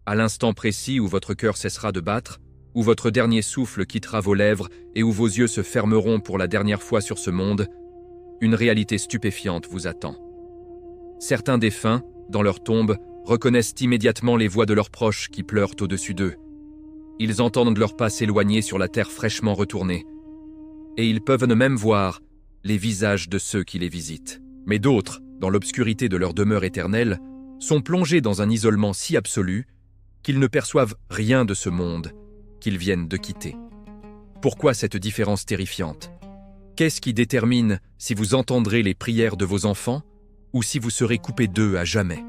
à l'instant précis où votre cœur cessera de battre, où votre dernier souffle quittera vos lèvres et où vos yeux se fermeront pour la dernière fois sur ce monde, une réalité stupéfiante vous attend. Certains défunts, dans leur tombe, reconnaissent immédiatement les voix de leurs proches qui pleurent au-dessus d'eux. Ils entendent leurs pas s'éloigner sur la terre fraîchement retournée. Et ils peuvent même voir les visages de ceux qui les visitent. Mais d'autres, dans l'obscurité de leur demeure éternelle, sont plongés dans un isolement si absolu qu'ils ne perçoivent rien de ce monde qu'ils viennent de quitter. Pourquoi cette différence terrifiante? Qu'est-ce qui détermine si vous entendrez les prières de vos enfants ou si vous serez coupé d'eux à jamais?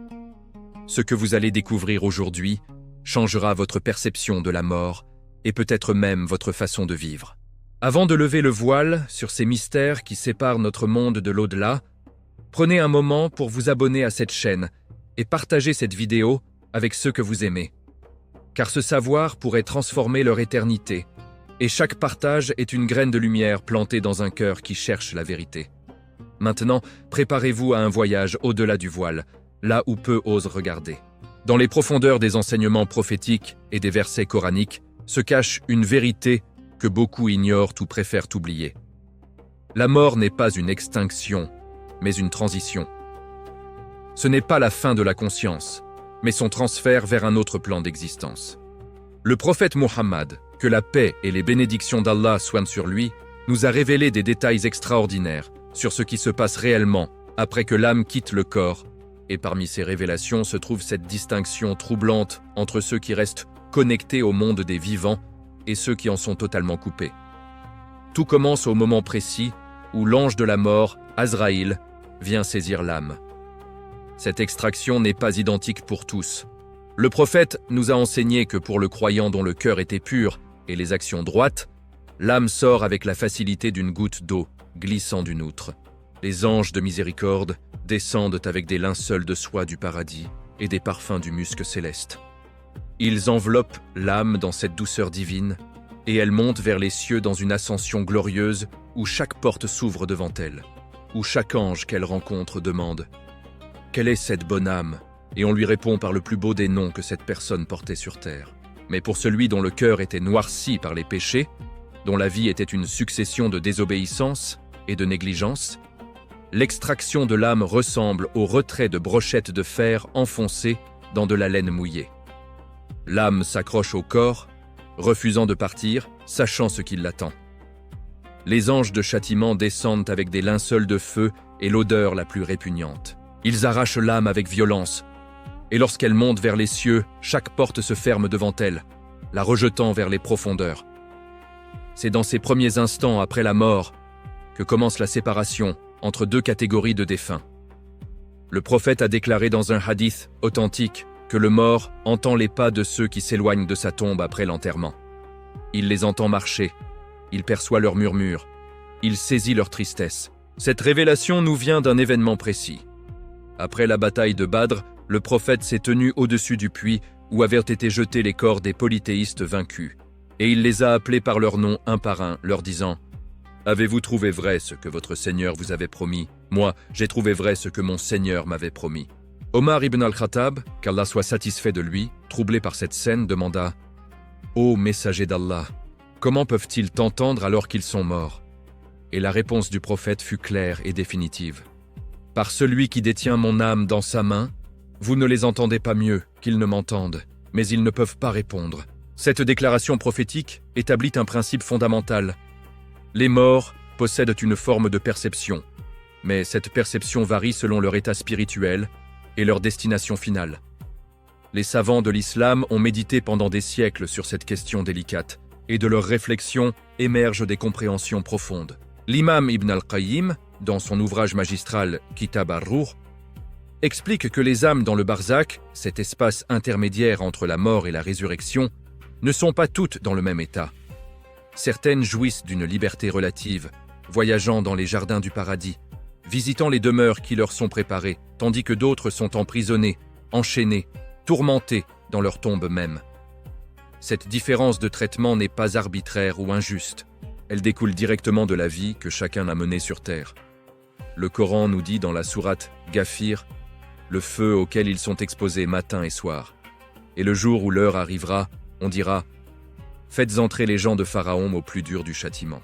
Ce que vous allez découvrir aujourd'hui changera votre perception de la mort et peut-être même votre façon de vivre. Avant de lever le voile sur ces mystères qui séparent notre monde de l'au-delà, prenez un moment pour vous abonner à cette chaîne et partagez cette vidéo avec ceux que vous aimez. Car ce savoir pourrait transformer leur éternité, et chaque partage est une graine de lumière plantée dans un cœur qui cherche la vérité. Maintenant, préparez-vous à un voyage au-delà du voile, là où peu osent regarder. Dans les profondeurs des enseignements prophétiques et des versets coraniques se cache une vérité que beaucoup ignorent ou préfèrent oublier. La mort n'est pas une extinction, mais une transition. Ce n'est pas la fin de la conscience, mais son transfert vers un autre plan d'existence. Le prophète Muhammad, que la paix et les bénédictions d'Allah soient sur lui, nous a révélé des détails extraordinaires sur ce qui se passe réellement après que l'âme quitte le corps. Et parmi ces révélations se trouve cette distinction troublante entre ceux qui restent connectés au monde des vivants et ceux qui en sont totalement coupés. Tout commence au moment précis où l'ange de la mort, Azraïl, vient saisir l'âme. Cette extraction n'est pas identique pour tous. Le prophète nous a enseigné que pour le croyant dont le cœur était pur et les actions droites, l'âme sort avec la facilité d'une goutte d'eau glissant d'une outre. Les anges de miséricorde descendent avec des linceuls de soie du paradis et des parfums du musc céleste. Ils enveloppent l'âme dans cette douceur divine et elle monte vers les cieux dans une ascension glorieuse où chaque porte s'ouvre devant elle, où chaque ange qu'elle rencontre demande « Quelle est cette bonne âme ?» Et on lui répond par le plus beau des noms que cette personne portait sur terre. Mais pour celui dont le cœur était noirci par les péchés, dont la vie était une succession de désobéissance et de négligence, l'extraction de l'âme ressemble au retrait de brochettes de fer enfoncées dans de la laine mouillée. L'âme s'accroche au corps, refusant de partir, sachant ce qui l'attend. Les anges de châtiment descendent avec des linceuls de feu et l'odeur la plus répugnante. Ils arrachent l'âme avec violence, et lorsqu'elle monte vers les cieux, chaque porte se ferme devant elle, la rejetant vers les profondeurs. C'est dans ces premiers instants après la mort que commence la séparation entre deux catégories de défunts. Le prophète a déclaré dans un hadith authentique que le mort entend les pas de ceux qui s'éloignent de sa tombe après l'enterrement. Il les entend marcher, il perçoit leurs murmures, il saisit leur tristesse. Cette révélation nous vient d'un événement précis. Après la bataille de Badr, le prophète s'est tenu au-dessus du puits où avaient été jetés les corps des polythéistes vaincus, et il les a appelés par leur nom un par un, leur disant « Avez-vous trouvé vrai ce que votre Seigneur vous avait promis? Moi, j'ai trouvé vrai ce que mon Seigneur m'avait promis. » Omar ibn al-Khattab, qu'Allah soit satisfait de lui, troublé par cette scène, demanda « Ô messager d'Allah, comment peuvent-ils t'entendre alors qu'ils sont morts ?» Et la réponse du prophète fut claire et définitive. « Par celui qui détient mon âme dans sa main, vous ne les entendez pas mieux qu'ils ne m'entendent, mais ils ne peuvent pas répondre. » Cette déclaration prophétique établit un principe fondamental. Les morts possèdent une forme de perception, mais cette perception varie selon leur état spirituel et leur destination finale. Les savants de l'islam ont médité pendant des siècles sur cette question délicate, et de leurs réflexions émergent des compréhensions profondes. L'imam Ibn al-Qayyim, dans son ouvrage magistral Kitab ar-Ruh, explique que les âmes dans le barzakh, cet espace intermédiaire entre la mort et la résurrection, ne sont pas toutes dans le même état. Certaines jouissent d'une liberté relative, voyageant dans les jardins du paradis, visitant les demeures qui leur sont préparées, tandis que d'autres sont emprisonnées, enchaînées, tourmentées dans leur tombe même. Cette différence de traitement n'est pas arbitraire ou injuste. Elle découle directement de la vie que chacun a menée sur terre. Le Coran nous dit dans la sourate Ghafir le feu auquel ils sont exposés matin et soir. Et le jour où l'heure arrivera, on dira « Faites entrer les gens de Pharaon au plus dur du châtiment ».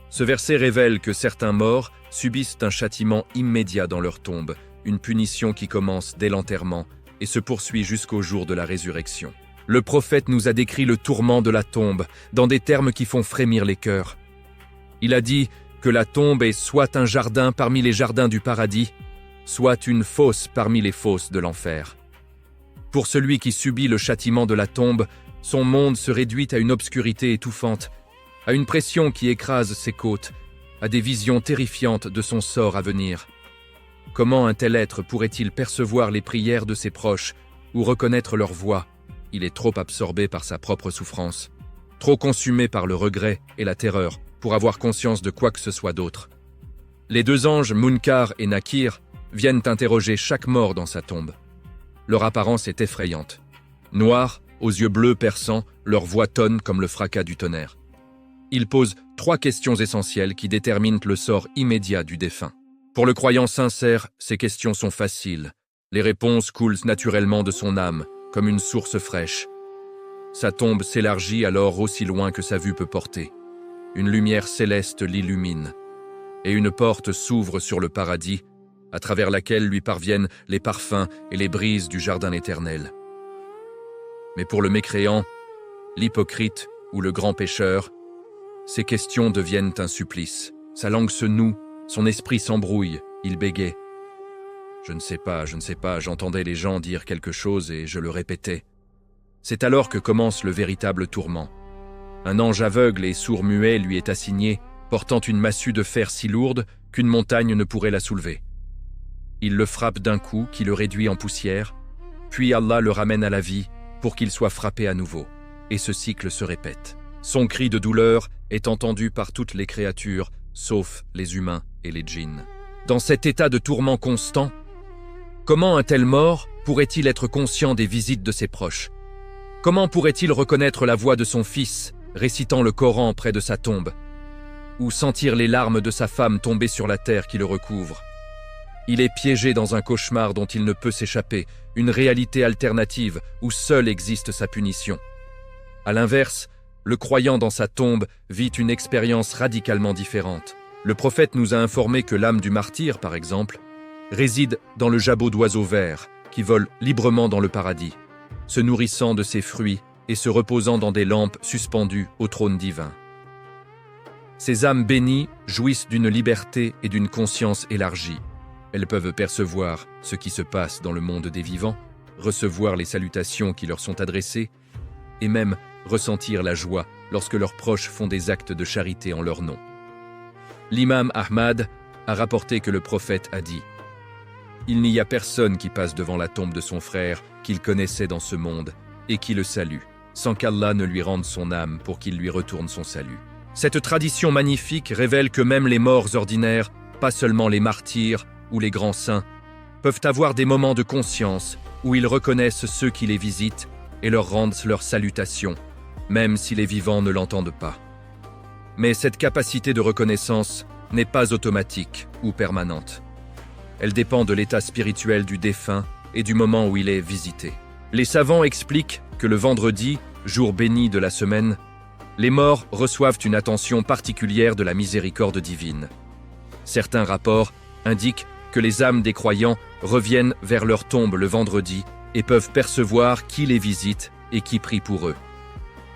Ce verset révèle que certains morts subissent un châtiment immédiat dans leur tombe, une punition qui commence dès l'enterrement et se poursuit jusqu'au jour de la résurrection. Le prophète nous a décrit le tourment de la tombe dans des termes qui font frémir les cœurs. Il a dit que la tombe est soit un jardin parmi les jardins du paradis, soit une fosse parmi les fosses de l'enfer. Pour celui qui subit le châtiment de la tombe, son monde se réduit à une obscurité étouffante, à une pression qui écrase ses côtes, à des visions terrifiantes de son sort à venir. Comment un tel être pourrait-il percevoir les prières de ses proches ou reconnaître leur voix? Il est trop absorbé par sa propre souffrance, trop consumé par le regret et la terreur pour avoir conscience de quoi que ce soit d'autre. Les deux anges, Munkar et Nakir, viennent interroger chaque mort dans sa tombe. Leur apparence est effrayante. Noirs, aux yeux bleus perçants, leur voix tonne comme le fracas du tonnerre. Ils posent 3 questions essentielles qui déterminent le sort immédiat du défunt. Pour le croyant sincère, ces questions sont faciles. Les réponses coulent naturellement de son âme, comme une source fraîche. Sa tombe s'élargit alors aussi loin que sa vue peut porter. Une lumière céleste l'illumine, et une porte s'ouvre sur le paradis, à travers laquelle lui parviennent les parfums et les brises du jardin éternel. Mais pour le mécréant, l'hypocrite ou le grand pécheur, ces questions deviennent un supplice. Sa langue se noue, son esprit s'embrouille, il bégaye. Je ne sais pas, j'entendais les gens dire quelque chose et je le répétais. C'est alors que commence le véritable tourment. Un ange aveugle et sourd-muet lui est assigné, portant une massue de fer si lourde qu'une montagne ne pourrait la soulever. Il le frappe d'un coup qui le réduit en poussière, puis Allah le ramène à la vie pour qu'il soit frappé à nouveau. Et ce cycle se répète. Son cri de douleur est entendu par toutes les créatures, sauf les humains et les djinns. Dans cet état de tourment constant, comment un tel mort pourrait-il être conscient des visites de ses proches? Comment pourrait-il reconnaître la voix de son fils récitant le Coran près de sa tombe? Ou sentir les larmes de sa femme tomber sur la terre qui le recouvre? Il est piégé dans un cauchemar dont il ne peut s'échapper, une réalité alternative où seule existe sa punition. À l'inverse, le croyant dans sa tombe vit une expérience radicalement différente. Le prophète nous a informé que l'âme du martyr, par exemple, réside dans le jabot d'oiseaux verts qui volent librement dans le paradis, se nourrissant de ses fruits et se reposant dans des lampes suspendues au trône divin. Ces âmes bénies jouissent d'une liberté et d'une conscience élargie. Elles peuvent percevoir ce qui se passe dans le monde des vivants, recevoir les salutations qui leur sont adressées, et même ressentir la joie lorsque leurs proches font des actes de charité en leur nom. L'imam Ahmad a rapporté que le prophète a dit « Il n'y a personne qui passe devant la tombe de son frère qu'il connaissait dans ce monde et qui le salue, sans qu'Allah ne lui rende son âme pour qu'il lui retourne son salut. » Cette tradition magnifique révèle que même les morts ordinaires, pas seulement les martyrs ou les grands saints, peuvent avoir des moments de conscience où ils reconnaissent ceux qui les visitent et leur rendent leurs salutations, même si les vivants ne l'entendent pas. Mais cette capacité de reconnaissance n'est pas automatique ou permanente. Elle dépend de l'état spirituel du défunt et du moment où il est visité. Les savants expliquent que le vendredi, jour béni de la semaine, les morts reçoivent une attention particulière de la miséricorde divine. Certains rapports indiquent que les âmes des croyants reviennent vers leur tombe le vendredi et peuvent percevoir qui les visite et qui prie pour eux.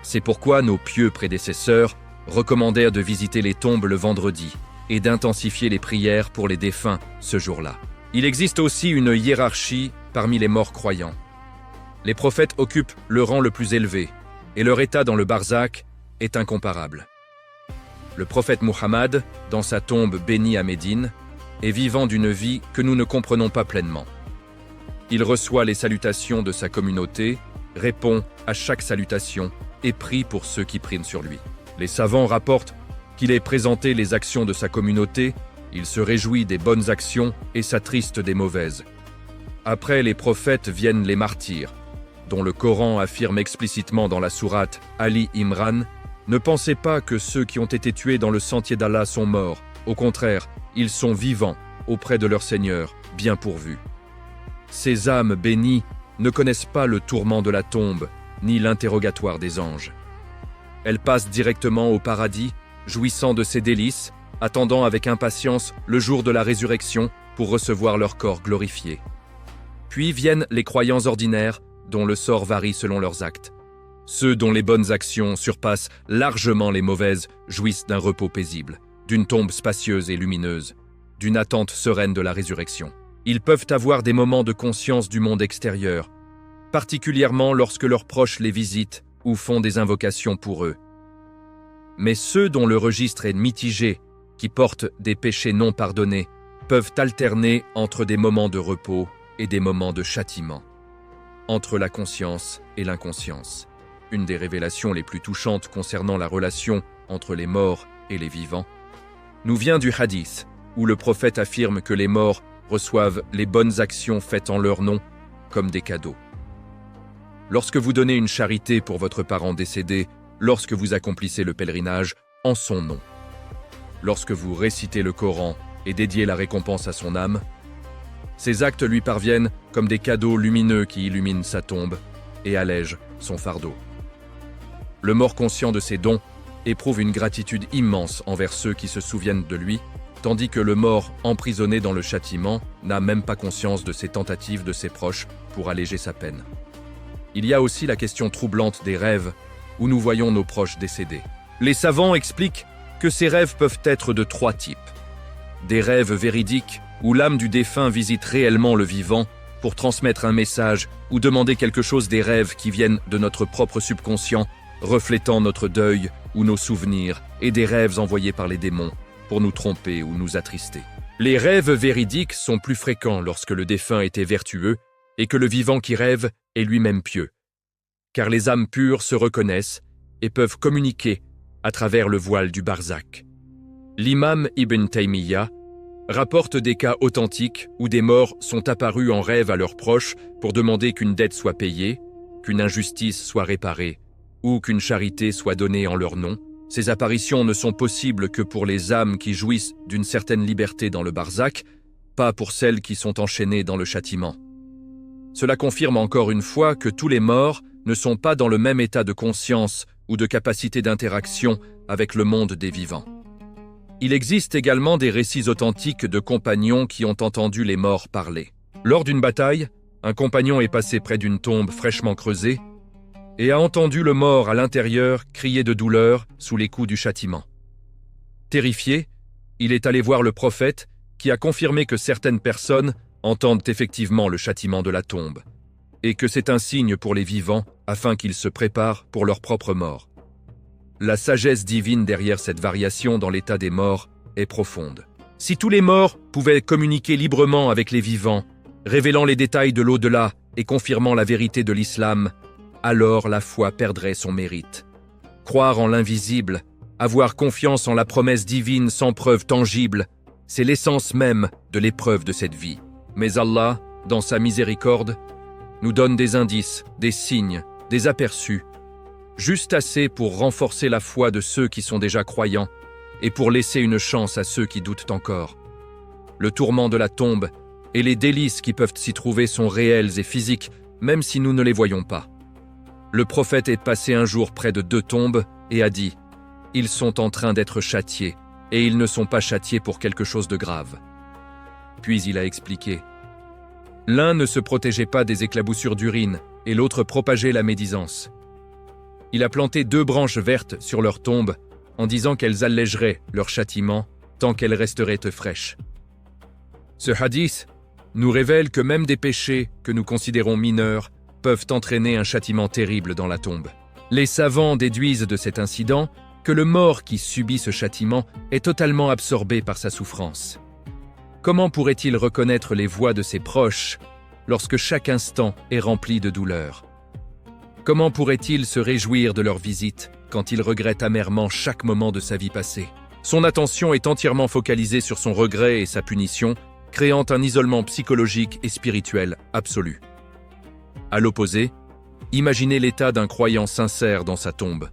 C'est pourquoi nos pieux prédécesseurs recommandèrent de visiter les tombes le vendredi et d'intensifier les prières pour les défunts ce jour-là. Il existe aussi une hiérarchie parmi les morts croyants. Les prophètes occupent le rang le plus élevé et leur état dans le barzakh est incomparable. Le prophète Muhammad, dans sa tombe bénie à Médine, est vivant d'une vie que nous ne comprenons pas pleinement. Il reçoit les salutations de sa communauté, répond à chaque salutation et prie pour ceux qui prient sur lui. Les savants rapportent qu'il ait présenté les actions de sa communauté, il se réjouit des bonnes actions et s'attriste des mauvaises. Après les prophètes viennent les martyrs, dont le Coran affirme explicitement dans la sourate Ali Imran « Ne pensez pas que ceux qui ont été tués dans le sentier d'Allah sont morts, au contraire, ils sont vivants auprès de leur Seigneur, bien pourvus. » Ces âmes bénies ne connaissent pas le tourment de la tombe, ni l'interrogatoire des anges. Elles passent directement au paradis, jouissant de ses délices, attendant avec impatience le jour de la résurrection pour recevoir leur corps glorifié. Puis viennent les croyants ordinaires, dont le sort varie selon leurs actes. Ceux dont les bonnes actions surpassent largement les mauvaises jouissent d'un repos paisible, d'une tombe spacieuse et lumineuse, d'une attente sereine de la résurrection. Ils peuvent avoir des moments de conscience du monde extérieur, particulièrement lorsque leurs proches les visitent ou font des invocations pour eux. Mais ceux dont le registre est mitigé, qui portent des péchés non pardonnés, peuvent alterner entre des moments de repos et des moments de châtiment, entre la conscience et l'inconscience. Une des révélations les plus touchantes concernant la relation entre les morts et les vivants nous vient du hadith, où le prophète affirme que les morts reçoivent les bonnes actions faites en leur nom comme des cadeaux. Lorsque vous donnez une charité pour votre parent décédé, lorsque vous accomplissez le pèlerinage en son nom, lorsque vous récitez le Coran et dédiez la récompense à son âme, ces actes lui parviennent comme des cadeaux lumineux qui illuminent sa tombe et allègent son fardeau. Le mort conscient de ses dons éprouve une gratitude immense envers ceux qui se souviennent de lui, tandis que le mort emprisonné dans le châtiment n'a même pas conscience de ses tentatives de ses proches pour alléger sa peine. Il y a aussi la question troublante des rêves, où nous voyons nos proches décédés. Les savants expliquent que ces rêves peuvent être de 3 types. Des rêves véridiques, où l'âme du défunt visite réellement le vivant pour transmettre un message ou demander quelque chose, des rêves qui viennent de notre propre subconscient, reflétant notre deuil ou nos souvenirs, et des rêves envoyés par les démons pour nous tromper ou nous attrister. Les rêves véridiques sont plus fréquents lorsque le défunt était vertueux et que le vivant qui rêve est lui-même pieux, car les âmes pures se reconnaissent et peuvent communiquer à travers le voile du barzakh. L'imam Ibn Taymiyyah rapporte des cas authentiques où des morts sont apparus en rêve à leurs proches pour demander qu'une dette soit payée, qu'une injustice soit réparée ou qu'une charité soit donnée en leur nom. Ces apparitions ne sont possibles que pour les âmes qui jouissent d'une certaine liberté dans le barzakh, pas pour celles qui sont enchaînées dans le châtiment. Cela confirme encore une fois que tous les morts ne sont pas dans le même état de conscience ou de capacité d'interaction avec le monde des vivants. Il existe également des récits authentiques de compagnons qui ont entendu les morts parler. Lors d'une bataille, un compagnon est passé près d'une tombe fraîchement creusée et a entendu le mort à l'intérieur crier de douleur sous les coups du châtiment. Terrifié, il est allé voir le prophète qui a confirmé que certaines personnes entendent effectivement le châtiment de la tombe et que c'est un signe pour les vivants afin qu'ils se préparent pour leur propre mort. La sagesse divine derrière cette variation dans l'état des morts est profonde. Si tous les morts pouvaient communiquer librement avec les vivants, révélant les détails de l'au-delà et confirmant la vérité de l'islam, alors la foi perdrait son mérite. Croire en l'invisible, avoir confiance en la promesse divine sans preuve tangible, c'est l'essence même de l'épreuve de cette vie. Mais Allah, dans sa miséricorde, nous donne des indices, des signes, des aperçus, juste assez pour renforcer la foi de ceux qui sont déjà croyants et pour laisser une chance à ceux qui doutent encore. Le tourment de la tombe et les délices qui peuvent s'y trouver sont réels et physiques, même si nous ne les voyons pas. Le prophète est passé un jour près de 2 tombes et a dit « Ils sont en train d'être châtiés, et ils ne sont pas châtiés pour quelque chose de grave. » Puis il a expliqué « L'un ne se protégeait pas des éclaboussures d'urine, et l'autre propageait la médisance. Il a planté 2 branches vertes sur leur tombe, en disant qu'elles allégeraient leur châtiment tant qu'elles resteraient fraîches. » Ce hadith nous révèle que même des péchés que nous considérons mineurs peuvent entraîner un châtiment terrible dans la tombe. Les savants déduisent de cet incident que le mort qui subit ce châtiment est totalement absorbé par sa souffrance. Comment pourrait-il reconnaître les voix de ses proches lorsque chaque instant est rempli de douleur? Comment pourrait-il se réjouir de leur visite quand il regrette amèrement chaque moment de sa vie passée? Son attention est entièrement focalisée sur son regret et sa punition, créant un isolement psychologique et spirituel absolu. À l'opposé, imaginez l'état d'un croyant sincère dans sa tombe.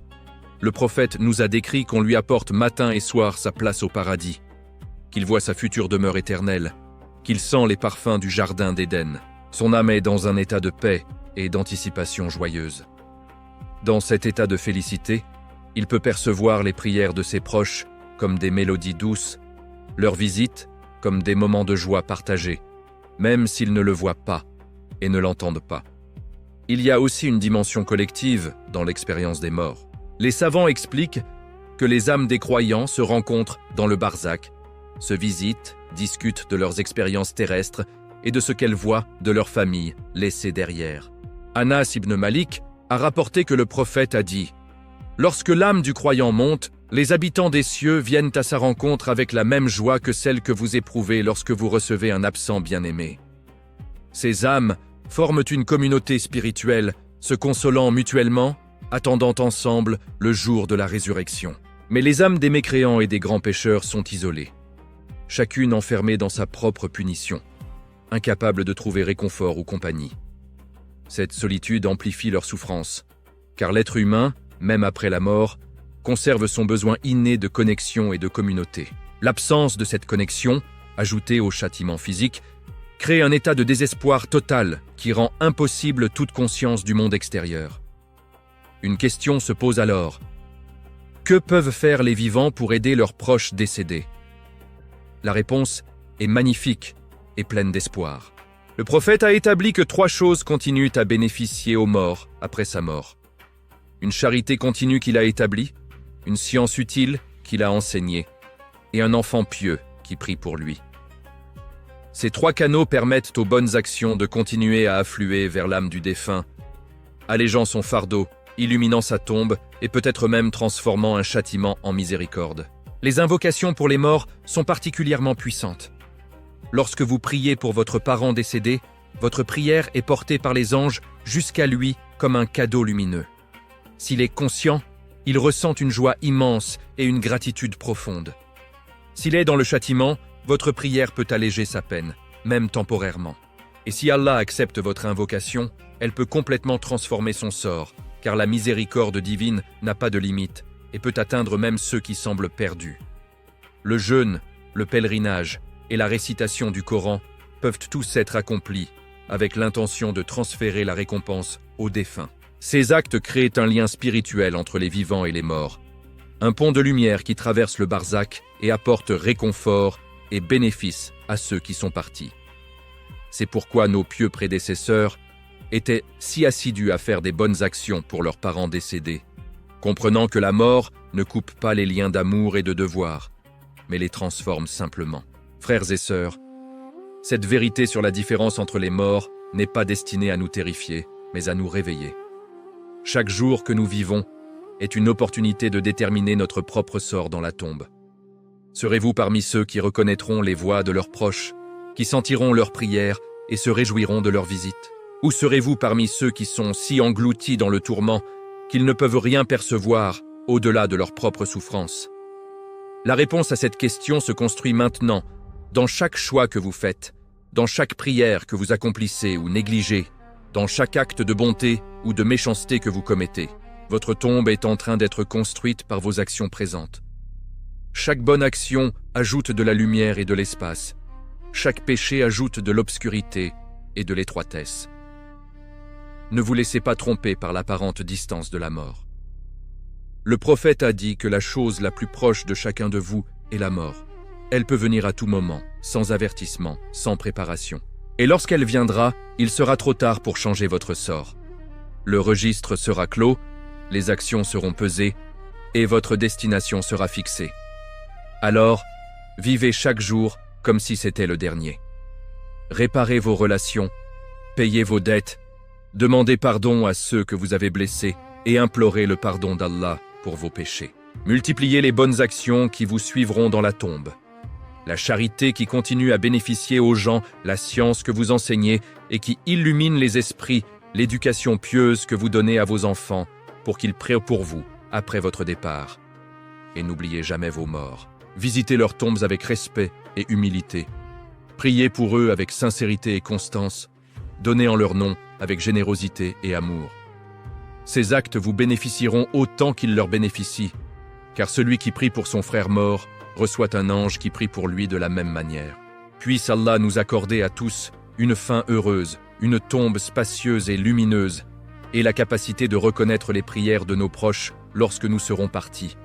Le prophète nous a décrit qu'on lui apporte matin et soir sa place au paradis, qu'il voit sa future demeure éternelle, qu'il sent les parfums du jardin d'Éden. Son âme est dans un état de paix et d'anticipation joyeuse. Dans cet état de félicité, il peut percevoir les prières de ses proches comme des mélodies douces, leurs visites comme des moments de joie partagés, même s'ils ne le voient pas et ne l'entendent pas. Il y a aussi une dimension collective dans l'expérience des morts. Les savants expliquent que les âmes des croyants se rencontrent dans le barzakh, se visitent, discutent de leurs expériences terrestres et de ce qu'elles voient de leur famille laissée derrière. Anas ibn Malik a rapporté que le prophète a dit « Lorsque l'âme du croyant monte, les habitants des cieux viennent à sa rencontre avec la même joie que celle que vous éprouvez lorsque vous recevez un absent bien-aimé. Ces âmes forment une communauté spirituelle, se consolant mutuellement, attendant ensemble le jour de la résurrection. Mais les âmes des mécréants et des grands pécheurs sont isolées, chacune enfermée dans sa propre punition, incapable de trouver réconfort ou compagnie. Cette solitude amplifie leur souffrance, car l'être humain, même après la mort, conserve son besoin inné de connexion et de communauté. L'absence de cette connexion, ajoutée au châtiment physique, crée un état de désespoir total qui rend impossible toute conscience du monde extérieur. Une question se pose alors. Que peuvent faire les vivants pour aider leurs proches décédés? La réponse est magnifique et pleine d'espoir. Le prophète a établi que 3 choses continuent à bénéficier aux morts après sa mort. Une charité continue qu'il a établie, une science utile qu'il a enseignée, et un enfant pieux qui prie pour lui. Ces 3 canaux permettent aux bonnes actions de continuer à affluer vers l'âme du défunt, allégeant son fardeau, illuminant sa tombe et peut-être même transformant un châtiment en miséricorde. Les invocations pour les morts sont particulièrement puissantes. Lorsque vous priez pour votre parent décédé, votre prière est portée par les anges jusqu'à lui comme un cadeau lumineux. S'il est conscient, il ressent une joie immense et une gratitude profonde. S'il est dans le châtiment, votre prière peut alléger sa peine, même temporairement. Et si Allah accepte votre invocation, elle peut complètement transformer son sort, car la miséricorde divine n'a pas de limite et peut atteindre même ceux qui semblent perdus. Le jeûne, le pèlerinage et la récitation du Coran peuvent tous être accomplis avec l'intention de transférer la récompense aux défunts. Ces actes créent un lien spirituel entre les vivants et les morts, un pont de lumière qui traverse le barzakh et apporte réconfort et bénéfice à ceux qui sont partis. C'est pourquoi nos pieux prédécesseurs étaient si assidus à faire des bonnes actions pour leurs parents décédés, comprenant que la mort ne coupe pas les liens d'amour et de devoir, mais les transforme simplement. Frères et sœurs, cette vérité sur la différence entre les morts n'est pas destinée à nous terrifier, mais à nous réveiller. Chaque jour que nous vivons est une opportunité de déterminer notre propre sort dans la tombe. Serez-vous parmi ceux qui reconnaîtront les voix de leurs proches, qui sentiront leurs prières et se réjouiront de leur visite? Ou serez-vous parmi ceux qui sont si engloutis dans le tourment qu'ils ne peuvent rien percevoir au-delà de leur propre souffrance? La réponse à cette question se construit maintenant, dans chaque choix que vous faites, dans chaque prière que vous accomplissez ou négligez, dans chaque acte de bonté ou de méchanceté que vous commettez. Votre tombe est en train d'être construite par vos actions présentes. Chaque bonne action ajoute de la lumière et de l'espace. Chaque péché ajoute de l'obscurité et de l'étroitesse. Ne vous laissez pas tromper par l'apparente distance de la mort. Le prophète a dit que la chose la plus proche de chacun de vous est la mort. Elle peut venir à tout moment, sans avertissement, sans préparation. Et lorsqu'elle viendra, il sera trop tard pour changer votre sort. Le registre sera clos, les actions seront pesées, et votre destination sera fixée. Alors, vivez chaque jour comme si c'était le dernier. Réparez vos relations, payez vos dettes, demandez pardon à ceux que vous avez blessés et implorez le pardon d'Allah pour vos péchés. Multipliez les bonnes actions qui vous suivront dans la tombe. La charité qui continue à bénéficier aux gens, la science que vous enseignez et qui illumine les esprits, l'éducation pieuse que vous donnez à vos enfants pour qu'ils prient pour vous après votre départ. Et n'oubliez jamais vos morts. Visitez leurs tombes avec respect et humilité. Priez pour eux avec sincérité et constance. Donnez en leur nom avec générosité et amour. Ces actes vous bénéficieront autant qu'ils leur bénéficient, car celui qui prie pour son frère mort reçoit un ange qui prie pour lui de la même manière. Puisse Allah nous accorder à tous une fin heureuse une tombe spacieuse et lumineuse, et la capacité de reconnaître les prières de nos proches lorsque nous serons partis.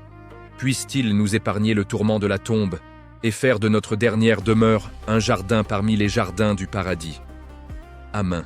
Puisse-t-il nous épargner le tourment de la tombe et faire de notre dernière demeure un jardin parmi les jardins du paradis. Amen.